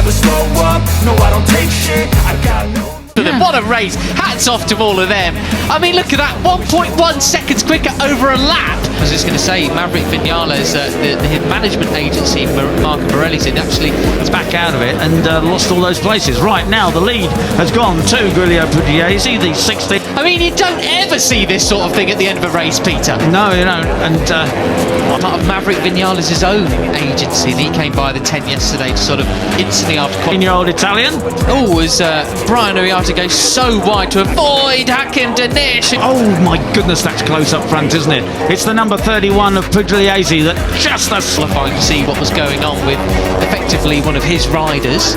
never slow up, no I don't take shit, I got no... What a race. Hats off to all of them. I mean, look at that, 1.1 seconds quicker over a lap. I was just going to say, Maverick Vinales, the management agency, Marco Morelli's in, actually is back out of it and lost all those places. Right now, the lead has gone to Giulio Pugliese, the 60th. I mean, you don't ever see this sort of thing at the end of a race, Peter. No, you don't. And part of Maverick Vinales' own agency, and he came by the 10 yesterday to sort of instantly after... 10-year-old Italian. Oh, as Brian Ariata goes so wide to avoid Hakim Danish. Oh my goodness, that's close up front, isn't it? It's the number 31 of Pugliese that just qualifying to see what was going on with effectively one of his riders.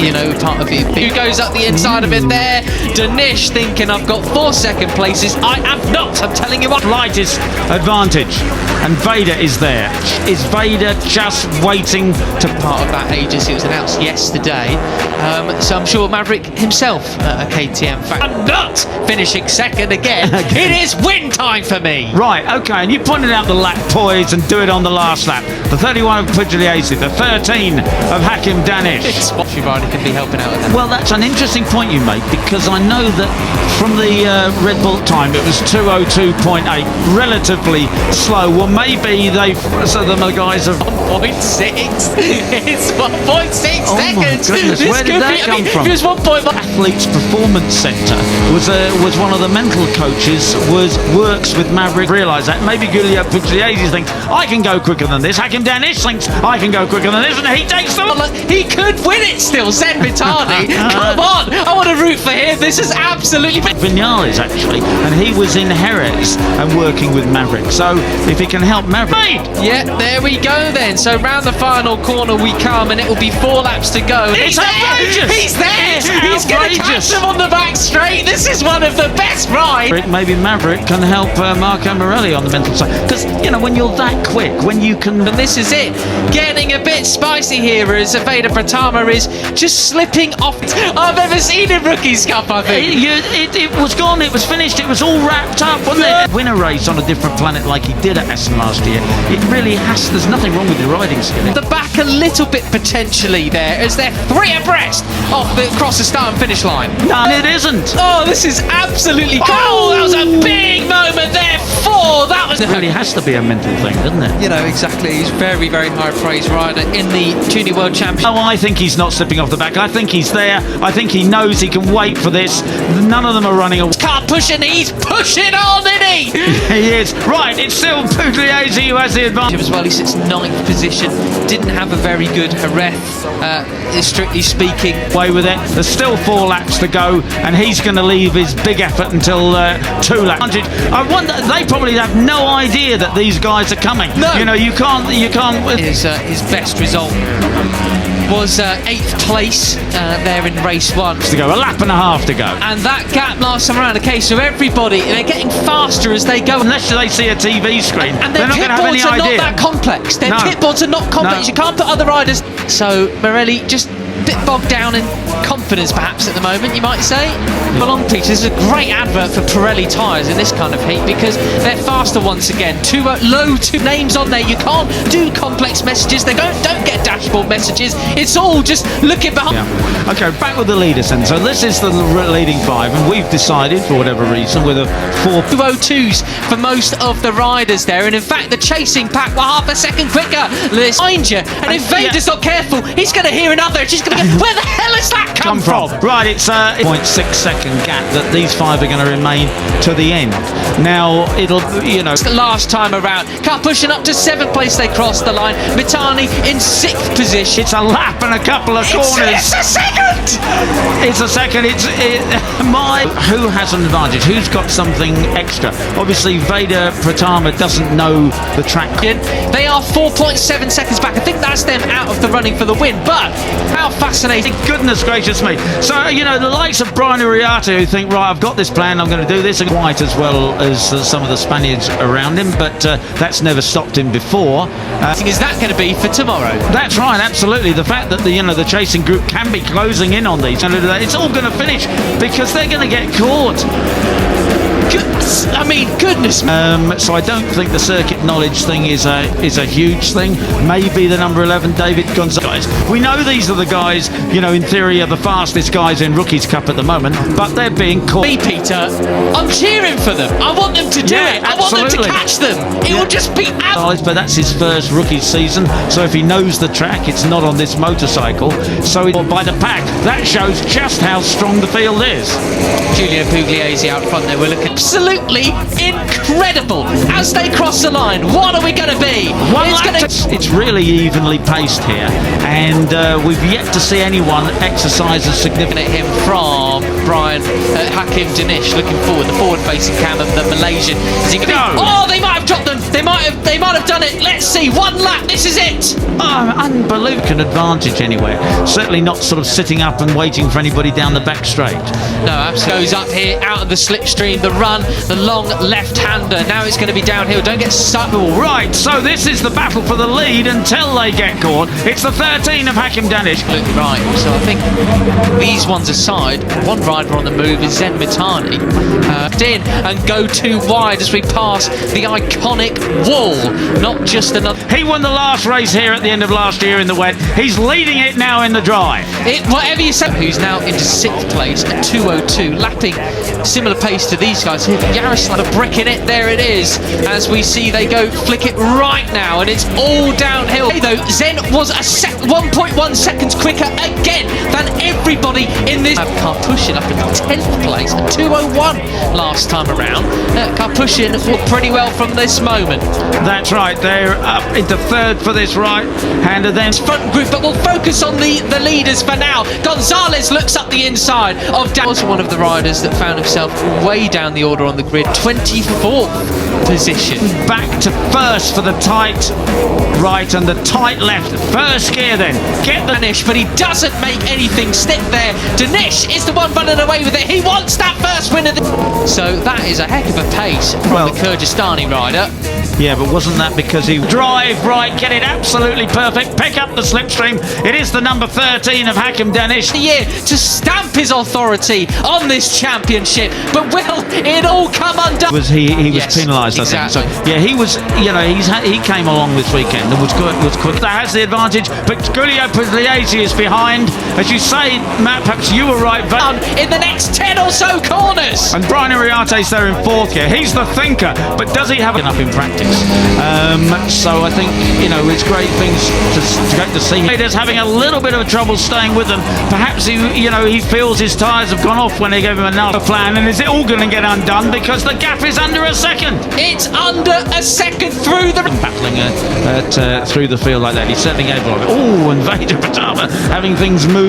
You know, part of it. Who goes up the inside of it there? Danish thinking I've got 4 second places. I am not. I'm telling you what. Lightest advantage, and Veda is there. Is Veda just waiting to part of that agency? It was announced yesterday, so I'm sure Maverick himself, a KTM fan. I'm not finishing second again. It is win time for me. Right, okay, and you pointed out the lap poise and do it on the last lap. The 31 of Pugliese, the 13 of Hakim Danish. Every rider can be helping out with that. Well, that's an interesting point you make, because I know that from the Red Bull time it was 2:02.8, relatively slow. Well, maybe so the guys have 1.6. It's 1.6 seconds. Oh my goodness, where did that come from? It was 1.1. Athletes Performance Centre was one of the mental coaches, works with Maverick. Realise that maybe Giulio Pugliese thinks I can go quicker than this. Hakim Danish thinks I can go quicker than this, and he takes them. He could win it still. Zen Vitani, come on! I want to root for him. This is absolutely Vinales actually, and he was in Jerez and working with Maverick. So if he can help Maverick, yeah, there we go then. So round the final corner we come, and it will be 4 laps to go. It's outrageous. He's there. He's going to catch him on the back straight. This is one of the best rides. Maybe Maverick can help Marco Morelli on the mental side, because you know when you're that quick, when you can. And this is it, getting a bit spicy here as Veda Pratama is just slipping off. I've ever seen in Rookies Cup, I think. It was gone. It was finished. It was all wrapped up, wasn't it? Win a race on a different planet like he did at Essen last year. It really has. There's nothing wrong with your riding skill. The back a little bit potentially there, as they're 3 abreast across the start and finish line. No, it isn't. Oh, this is absolutely cool. Oh, that was a big moment there. 4. That was. It really has to be a mental thing, doesn't it? You know, exactly. He's very, very high praise rider in the Junior World Championship. Oh, I think he's not slipping off the back. I think he's there. I think he knows he can wait for this. None of them are running away. Can't push it. He's pushing on, isn't he? He is. Right, it's still Pugliese who has the advantage. As well, he sits 9th position. Didn't have a very good Jerez, strictly speaking. Way with it. There's still 4 laps to go, and he's going to leave his big effort until 2 laps. I wonder. They probably have no idea that these guys are coming. No. You know, you can't. His best result was 8th place there in race 1. To go, a lap and a half to go. And that gap last time around. Okay, so everybody, they're getting faster as they go. Unless they see a TV screen, and they're their not going to have any pit boards are idea. not that complex. Their pit boards are not complex. No. You can't put other riders. So Morelli just a bit bogged down in confidence perhaps at the moment, you might say. Well, on Peter, this is a great advert for Pirelli tyres in this kind of heat, because they're faster once again. 2 names on there. You can't do complex messages. They don't get dashboard messages. It's all just looking behind. Yeah. Okay, back with the leaders then. So this is the leading 5, and we've decided, for whatever reason, with a 4 2:02s for most of the riders there, and in fact the chasing pack were half a second quicker behind you, and if Veda's not careful, he's going to hear another. She's going to go, where the hell has that come from? Right, it's a 0.6 second gap that these 5 are going to remain to the end. Now it'll, you know, it's the last time around. Car pushing up to 7th place, they crossed the line. Mitani in 6th position. It's a lap and a couple of corners. It's a second. It's a second. Who has an advantage? Who's got something extra? Obviously, Veda Pratama doesn't know the track. They are 4.7 seconds back. I think that's them out of the running for the win. But how fascinating! Goodness gracious me! So you know the likes of Brian Ariata, who think, right, I've got this plan, I'm going to do this, and quite as well as some of the Spaniards around him. But that's never stopped him before. Is that going to be for tomorrow? That's right, absolutely. The fact that the chasing group can be closing in on these, and it's all going to finish because they're going to get caught. I mean, goodness. So I don't think the circuit knowledge thing is a huge thing. Maybe the number 11, David Gonzalez. We know these are the guys, you know, in theory are the fastest guys in Rookies Cup at the moment, but they're being caught. Me, Peter, I'm cheering for them. I want them to do it. I want them to catch them. It will just be But that's his first rookie season, so if he knows the track, it's not on this motorcycle. So by the pack, that shows just how strong the field is. Giulio Pugliese out front there. We're looking absolutely incredible as they cross the line. What are we going to be? It's really evenly paced here, and we've yet to see anyone exercise a significant him from Brian Hakim Danish. Looking forward, the forward-facing cam of the Malaysian. Is he gonna Oh, they might have dropped them. They might have done it. Let's see. One lap. This is it. Oh, unbelievable advantage anywhere. Certainly not sort of sitting up and waiting for anybody down the back straight. No, absolutely. Goes up here, out of the slipstream, the run, the long left-hander. Now it's going to be downhill. Don't get stuck. Right, so this is the battle for the lead until they get caught. It's the 13 of Hakim Danish. Right, so I think these ones aside, one rider on the move is Zen Mitani. In and go too wide as we pass the iconic wall. Not just another. He won the last race here at the end of last year in the wet. He's leading it now in the dry. Whatever you say. Who's now into 6th place at 2:02, lapping similar pace to these guys here. Yaroslav a brick in it. There it is. As we see, they go flick it right now, and it's all downhill. Hey, though, Zen was 1.1 seconds quicker again than everybody in this. Karpushin up in 10th place at 2:01 last time around. Karpushin walked pretty well from this moment. That's right. They're up into 3rd for this right-hander. Then front group, but we'll focus on the leaders for now. Gonzalez looks up the inside of Dan. Was one of the riders that found himself way down the order on the grid, 24th position. Back to 1st for the tight right and the tight left. First gear then. Get the Danish, but he doesn't make anything stick there. Danish is the one running away with it. He wants that first win of the... So that is a heck of a pace from the Kyrgyzstani rider. Yeah, but wasn't that because he drive right, get it absolutely perfect, pick up the slipstream. It is the number 13 of Hakim Danish. The year to stamp his authority on this championship, but will it all come undone? He was penalised, exactly. I think. So, yeah, he was. You know, he came along this weekend and was good. That has the advantage, but Giulio Pugliese is behind. As you say, Matt, perhaps you were right. In the next 10 or so corners. And Brian Iriarte's there in 4th gear. He's the thinker, but does he have enough in practice? So I think, you know, it's great things to see. He's having a little bit of trouble staying with them. Perhaps he feels his tyres have gone off when they gave him another plan. And is it all going to get undone because the gap is under a second? It's under a second through the battling through the field like that. He's certainly able of it. Oh, and Veda Pratama having things moving.